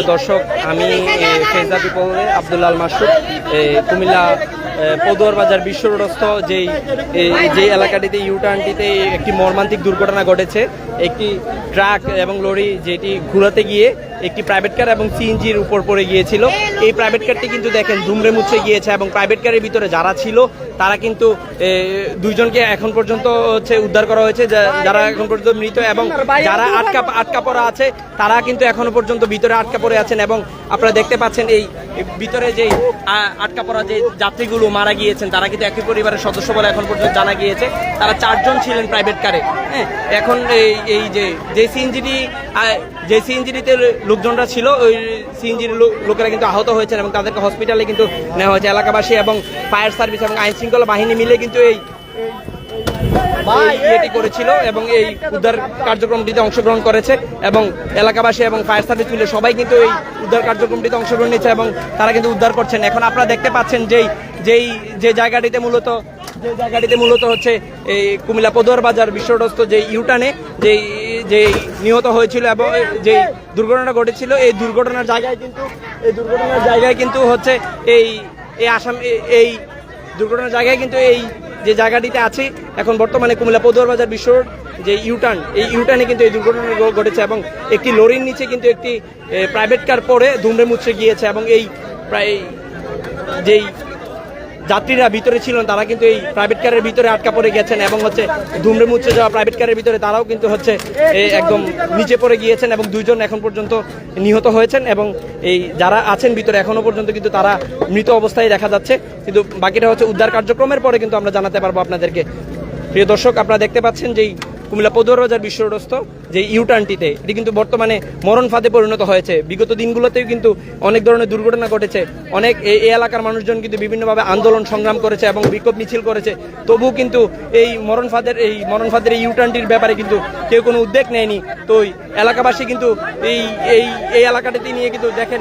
প্রিয় দর্শক, আমি ফেজা পিপলে আব্দুল আল মাসুদ, কুমিল্লা পদুয়ার বাজার বিশ্ব রোডস্থ যেই এলাকাটিতে ইউটার্নটিতে একটি মর্মান্তিক দুর্ঘটনা ঘটেছে। একটি ট্রাক এবং লরি যেটি ঘুরাতে গিয়ে একটি প্রাইভেট কার এবং সিএনজির উপর পড়ে গিয়েছিল। এই প্রাইভেট কারটি কিন্তু দেখেন দুমড়ে মুচড়ে গিয়েছে এবং প্রাইভেট কারের ভিতরে যারা ছিল তারা কিন্তু দুইজনকে এখন পর্যন্ত উদ্ধার করা হয়েছে, যারা এখন পর্যন্ত মৃত, এবং যারা আটকা পড়া আছে তারা কিন্তু এখনো পর্যন্ত ভিতরে আটকা পড়ে আছেন। এবং আপনারা দেখতে পাচ্ছেন এই ভিতরে যে আটকা পড়া যে যাত্রীগুলো মারা গিয়েছেন তারা কিন্তু একই পরিবারের সদস্য বলে এখন পর্যন্ত জানা গিয়েছে। তারা 4 জন ছিলেন প্রাইভেট কারে। হ্যাঁ, এখন এই যে সিএনজিতে লোকজনরা ছিল, ওই সিএনজির লোকেরা কিন্তু আহত হয়েছেন এবং তাদেরকে হসপিটালে কিন্তু নেওয়া হয়েছে। এলাকাবাসী এবং ফায়ার সার্ভিস এবং আইন শৃঙ্খলা বাহিনী মিলে কিন্তু এটি করেছিল এবং এই উদ্ধার কার্যক্রমটিতে অংশগ্রহণ করেছে এবং এলাকাবাসী এবং ফায়ার সার্ভিস মিলে সবাই কিন্তু এই উদ্ধার কার্যক্রমটিতে অংশগ্রহণ নিচ্ছে এবং তারা কিন্তু উদ্ধার করছেন। এখন আপনারা দেখতে পাচ্ছেন যে জায়গাটিতে মূলত হচ্ছে এই কুমিল্লা পদুয়ার বাজার বিশ্ব রোডস্থ যে ইউটার্নে যে নিহত হয়েছিল এবং যে দুর্ঘটনা ঘটেছিল, এই দুর্ঘটনার জায়গায় কিন্তু হচ্ছে এই দুর্ঘটনার জায়গায় কিন্তু এই যে জায়গাটিতে আছে এখন বর্তমানে কুমিল্লা পদুয়ার বাজার বিশ্ব রোড যে ইউটার্নে কিন্তু এই দুর্ঘটনা ঘটেছে এবং একটি লরির নিচে কিন্তু একটি প্রাইভেট কার পড়ে দুমড়ে মুচড়ে গিয়েছে এবং এই প্রায় যেই যাত্রীরা ভিতরে ছিলেন তারা কিন্তু এই প্রাইভেট কারের ভিতরে আটকা পড়ে গেছেন এবং হচ্ছে দুমড়ে মুচড়ে যাওয়া প্রাইভেট কারের ভিতরে তারাও কিন্তু হচ্ছে একদম নিচে পড়ে গিয়েছেন এবং 2 জন এখন পর্যন্ত নিহত হয়েছেন এবং এই যারা আছেন ভিতরে এখনো পর্যন্ত কিন্তু তারা মৃত অবস্থায় দেখা যাচ্ছে। কিন্তু বাকিটা হচ্ছে উদ্ধার কার্যক্রমের পরে কিন্তু আমরা জানাতে পারবো আপনাদেরকে। প্রিয় দর্শক, আপনারা দেখতে পাচ্ছেন যেই কুমিল্লা পদুয়ার বাজার বিশ্ব রোডস্থ যে ইউটার্নটিতে এটি কিন্তু বর্তমানে মরণ ফাঁদে পরিণত হয়েছে। বিগত দিনগুলোতেও কিন্তু অনেক ধরনের দুর্ঘটনা ঘটেছে। অনেক এই এলাকার মানুষজন কিন্তু বিভিন্নভাবে আন্দোলন সংগ্রাম করেছে এবং বিক্ষোভ মিছিল করেছে, তবুও কিন্তু এই মরণ ফাঁদের এই ইউটার্নটির ব্যাপারে কিন্তু কেউ কোনো উদ্যোগ নেয়নি। তো এলাকাবাসী কিন্তু এই এলাকাটিতে নিয়ে কিন্তু দেখেন